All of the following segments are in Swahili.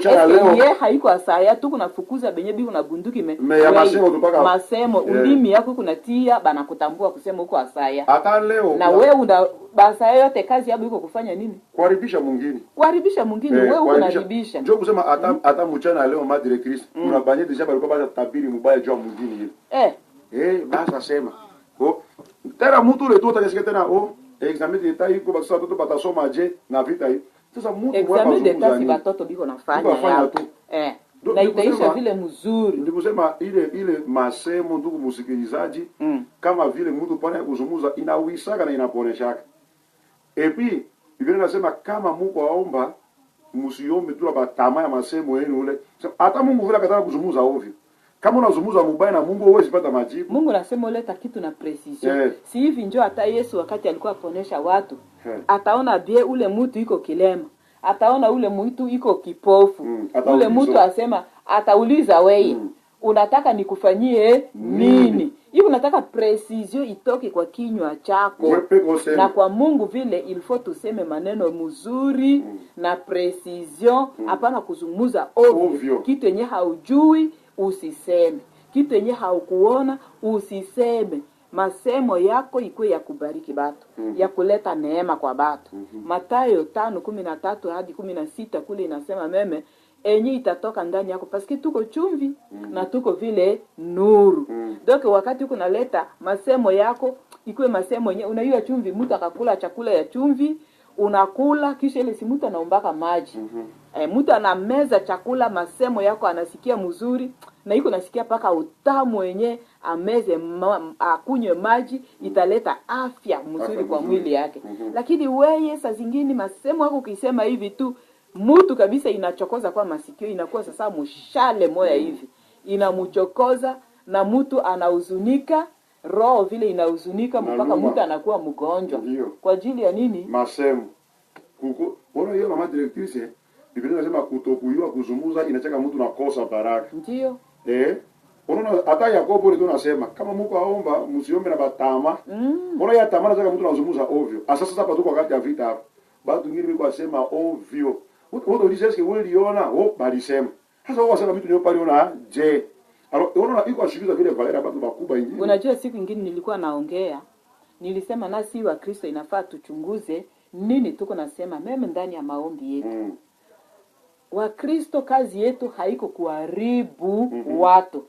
mchana leo. Ye haiko asaya tu kunafukuza benye bi kuna bunduki me ya masemo tupaka masemo ulimi yako kunatia bana kutambua kusema uko asaya. Hata leo na wewe una basa yote kazi yako iko kufanya nini? Kuharibisha mwingine. Kuharibisha mwingine, wewe unaharibisha. Njoo kusema hata mchana leo Madre Christ kuna banye deja balikuwa bata tabiri mubaya jua mwingine ile. Basa sema. Tera mtu le tu utakisikia tena examen d'etat iko basi watoto batasoma je na vita hii. Sasa mtu examen d'etat si batoto biko nafanya yao. Na itaisha vile mzuri. Ndio kusema ile masemo ndugu msikilizaji kama vile mtu pana kuzungumza inawisaka na inaponeshaka. Epi Biblia inasema kama Mungu aomba msiombe tu ba tamaa ya masemo yenu ule. Hata Mungu vile akataka kuzungumza ovyo. Kama unazungumza mubaya na Mungu huwezi pata majibu. Mungu anasema uleta kitu na precision. Si hivi njoo hata Yesu wakati alikuwa aponesha watu. Ataona bie ule mtu iko kilema. Ataona ule mtu iko kipofu. Ule mtu asema atauliza wewe unataka nikufanyie nini? Hivi unataka precision itoke kwa kinywa chako. Na kwa Mungu vile ilifo tuseme maneno mzuri na precision, hapana kuzungumza ovyo. Kitu yenye haujui usiseme. Kitu yenye haukuona usiseme. Masemo yako ikuwe ya kubariki batu, ya kuleta neema kwa batu. Mathayo 5:13 hadi 16 kule inasema meme enyi itatoka ndani yako paski tuko chumvi na tuko vile nuru. Donc wakati uko naleta masemo yako ikuwe masemo yenye unaiwa chumvi, mtu akakula chakula ya chumvi unakula kisha ile si mtu anaombaka maji. Mtu anameza chakula masemo yako anasikia mzuri na iko nasikia paka utamu wenye ameze akunywe maji italeta afya mzuri kwa mwili yake. Lakini wewe saa zingine masemo yako ukisema hivi tu mtu kabisa inachokoza kwa masikio, inakuwa sasa mshale moya hivi inamuchokoza na mtu anahuzunika, roho vile inahuzunika mpaka mtu anakuwa mgonjwa. Kwa ajili ya nini? Masemo. Ona hiyo mama directrice Biblia inasema kutokuyua kuzungumza inachaka mtu na kosa baraka. Ndio. Unaona hata Yakobo ndio anasema kama Mungu aomba msiombe na batama. Unaona ya tamaa nataka mtu anazungumza ovyo. Sasa hapa tuko wakati ya vita hapa. Watu wengine wiko wasema ovyo. Watu walisema wewe uliona, balisema. Sasa wao wasema mtu ndio paliona je. Unaona iko ashikiza vile valera watu wakubwa ingine. Unajua siku nyingine nilikuwa naongea. Nilisema nasi wa Kristo inafaa tuchunguze nini tuko nasema meme ndani ya maombi yetu. Wa Kristo kazi yetu haiko kuharibu watu.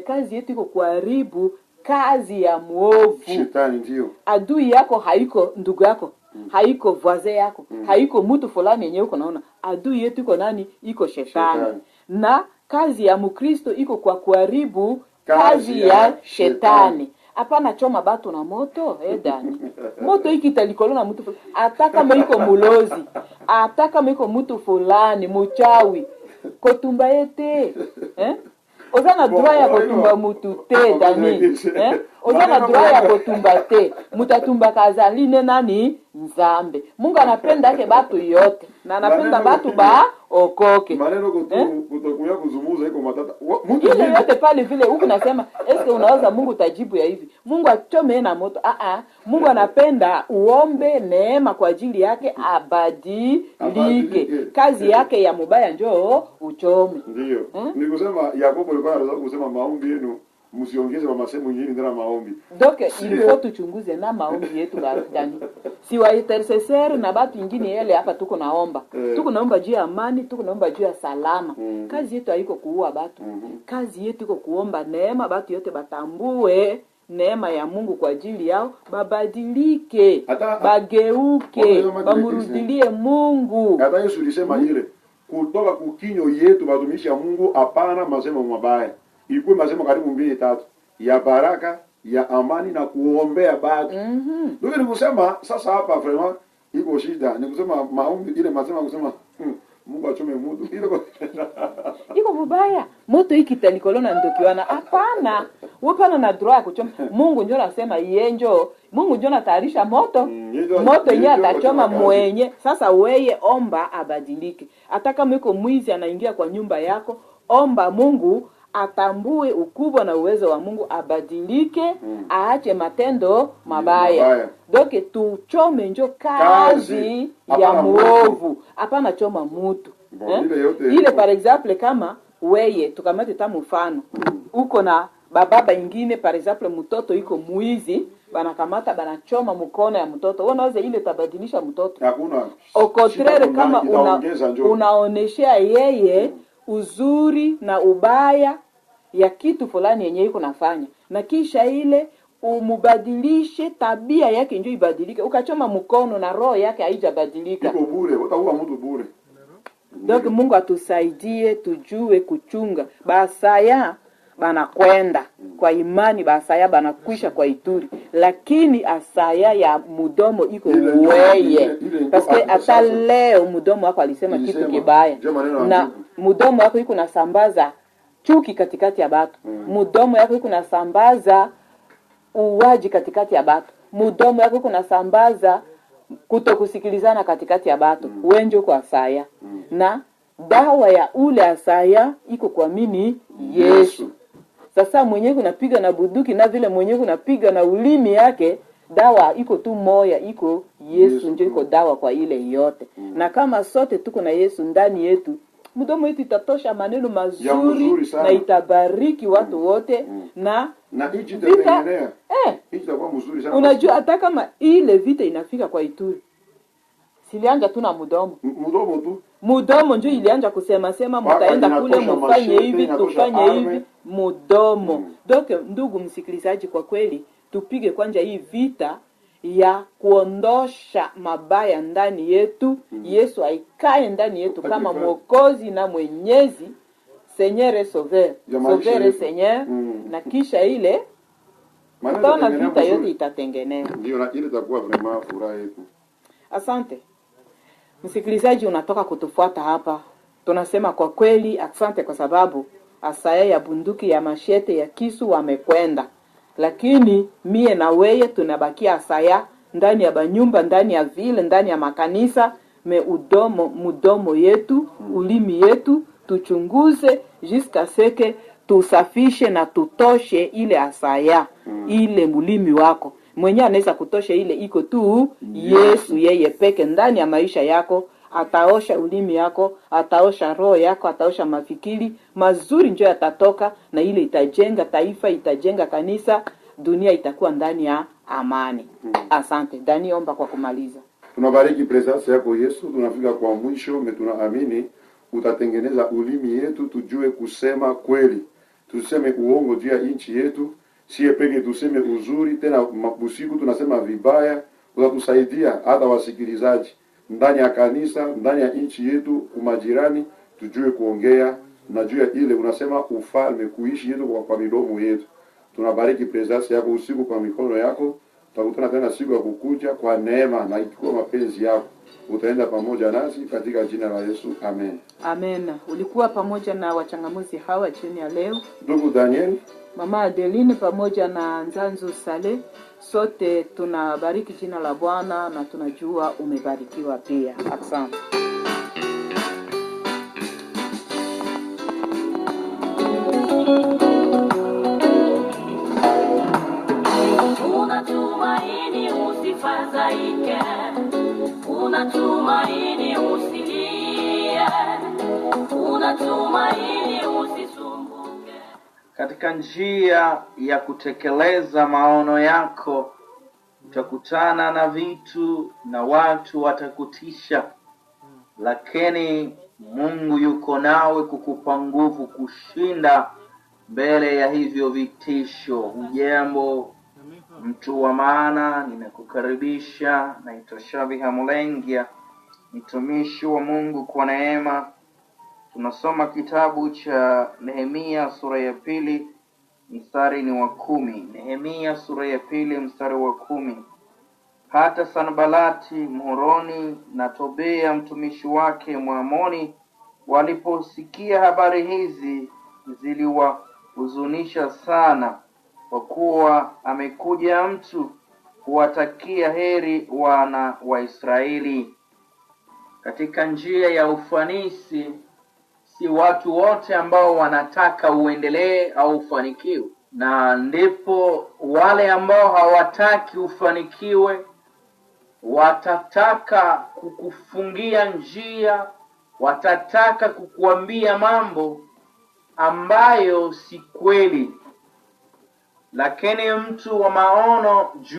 Kazi yetu iko kuharibu kazi ya muovu. Shetani ndio. Adui yako haiko ndugu yako, haiko voisin yako, haiko mtu fulani yenyewe uko naona. Adui yetu iko nani? Iko shetani. Na kazi ya Mkristo iko kwa kuharibu kazi ya shetani. Hapana choma batu na moto, Dani. Moto hiki italikolo na mtu fulani. Ataka mwiko mulozi. Ataka mwiko mtu fulani, muchawi. Kotumba ete. Ozana droit ya kotumba mutu te, Dani. Ozana droit ya kotumba te. Mutatumba kazaline nani? Nzambe. Mungu anapenda yake batu yote. Na anapenda batu okoke. Maneno kutokuya kuzumuza iko matata. Ile yote pale vile huku nasema eske unaweza Mungu tajibu ya hivi. Mungu achome na moto. Mungu anapenda uombe neema kwa ajili yake abadilike. Kazi yake ya mubaya njoo uchome. Ndio. Nikusema Yakobo alikuwa anataka kusema maombi yenu msiongeze kwa masemo nyingine ndana maombi. Donc il faut tuchunguze na maombi yetu Dani. Si wa intercessor na batu ingine yale hapa tuko naomba. Tuko naomba juu ya amani, tuko naomba juu ya salama. Kazi yetu haiko kuua batu. Kazi yetu iko kuomba neema batu yote batambue neema ya Mungu kwa ajili yao, babadilike, bageuke, bamurudilie Mungu. Hata Yesu alisema ile kutoka kukinyo yetu batumishi ya Mungu hapana masemo mabaya. Ilikuwa masemo karibu 2-3 ya baraka, ya amani na kuombea batu. Ndio nikusema sasa hapa vraiment iko shida. Nikusema maombi ile masema kusema Mungu achome mtu. Ile iko mubaya. Moto hiki talikolona ndokiwana. Hapana. Wapana na droit ya kuchoma. Mungu ndio anasema yenjo. Mungu ndio anatayarisha moto. Moto yenyewe atachoma mwenye. Sasa weye omba abadilike. Hata kama yuko mwizi anaingia kwa nyumba yako, omba Mungu atambue ukubwa na uwezo wa Mungu abadilike, aache matendo mabaya. Donc tuchome njo kazi ya muovu. Hapana choma mutu. Ile par exemple kama weye tukamate ta mfano uko na baba ingine par exemple mtoto iko muizi banakamata banachoma mkono ya mtoto, unaweza ile tabadilisha mtoto? Hakuna. Au contraire kama unaoneshea yeye uzuri na ubaya ya kitu fulani yenye iko nafanya, na kisha ile umubadilishe tabia yake ndio ibadilike. Ukachoma mkono na roho yake haijabadilika, iko bure, utaua mtu bure. Donc Mungu atusaidie tujue kuchunga. Basaya banakwenda kwa imani, basaya banakwisha kwa Ituri, lakini asaya ya mudomo iko weye. Paske hata leo mudomo wako alisema kitu kibaya, na mudomo wako iko nasambaza chuki katikati ya batu. Mudomo yako iko nasambaza uwaji katikati ya batu. Mudomo yako iko nasambaza kutokusikilizana katikati ya batu. Wenjo kwa asaya. Na dawa ya ule asaya iko kwa mini Yesu. Sasa mwenyewe kunapiga na buduki na vile mwenyewe kunapiga na ulimi yake, dawa iko tu moya, iko Yesu ndio iko dawa kwa ile yote. Na kama sote tuko na Yesu ndani yetu, mdomo wetu itatosha maneno mazuri na itabariki watu wote na hichi itatengenea. Hichi itakuwa mzuri sana. Unajua hata kama ile vita inafika kwa Ituri, silianja tu na mdomo. Mdomo tu. Mdomo ndio ilianja kusema mtaenda kule mfanye hivi tufanye hivi mdomo. Donc ndugu msikilizaji, kwa kweli tupige kwanja hii vita ya kuondosha mabaya ndani yetu. Yesu aikae ndani yetu kama mwokozi na mwenyezi, Seigneur Sauveur, Sauveur Seigneur, na kisha ile tutaona vita yote itatengenea. Ndio, na ile itakuwa vraiment furaha yetu. Asante msikilizaji, unatoka kutufuata hapa. Tunasema kwa kweli asante, kwa sababu asaya ya bunduki ya mashete ya kisu wamekwenda, lakini mie na weye tunabakia asaya ndani ya banyumba, ndani ya vile, ndani ya makanisa. Mudomo yetu, ulimi yetu tuchunguze jiska seke tusafishe na tutoshe ile asaya. Ile mulimi wako mwenye anaweza kutosha ile iko tu Yesu, yeye peke ndani ya maisha yako. Ataosha ulimi yako, ataosha roho yako, ataosha mafikiri mazuri, njoo yatatoka, na ile itajenga taifa, itajenga kanisa, dunia itakuwa ndani ya amani. Asante Dani, omba kwa kumaliza. Tunabariki presence yako Yesu, tunafika kwa mwisho, tunaamini utatengeneza ulimi yetu tujue kusema kweli. Tuseme uongo juu ya nchi yetu, sie peke tuseme uzuri, tena usiku tunasema vibaya. Utatusaidia hata wasikilizaji ndani ya kanisa, ndani ya nchi yetu, kumajirani, tujue kuongea na juu ya ile unasema ufalme kuishi yetu kwa midomo yetu. Tunabariki presence yako usiku kwa mikono yako. Tutakutana tena siku ya kukuja kwa neema na ikiwa mapenzi yako. Utaenda pamoja nasi katika jina la Yesu. Amen. Amen. Ulikuwa pamoja na wachangamuzi hawa chini ya leo. Ndugu Daniel, Mama Adeline pamoja na Nzanzu Sale. Sote tunabariki jina la Bwana na tunajua umebarikiwa pia. Asante. Unatumaini usifadhaike, unatumaini usilie, unatumaini usisumbuke. Katika njia ya kutekeleza maono yako utakutana na vitu na watu watakutisha, lakini Mungu yuko nawe kukupa nguvu kushinda mbele ya hivyo vitisho. Hujambo mtu wa maana, ninakukaribisha. Naitwa Shabiha Mulengia, mtumishi wa Mungu kwa neema. Tunasoma kitabu cha Nehemia sura ya 2 mstari ni wa 10. Nehemia sura ya 2 mstari wa 10. Hata Sanbalati Mhoroni na Tobia mtumishi wake Mwamoni waliposikia habari hizi, ziliwahuzunisha sana, kwa kuwa amekuja mtu kuwatakia heri wana wa Israeli. Katika njia ya ufanisi, si watu wote ambao wanataka uendelee au ufanikiwe, na ndipo wale ambao hawataki ufanikiwe watataka kukufungia njia watataka kukuambia mambo ambayo si kweli, lakini mtu wa maono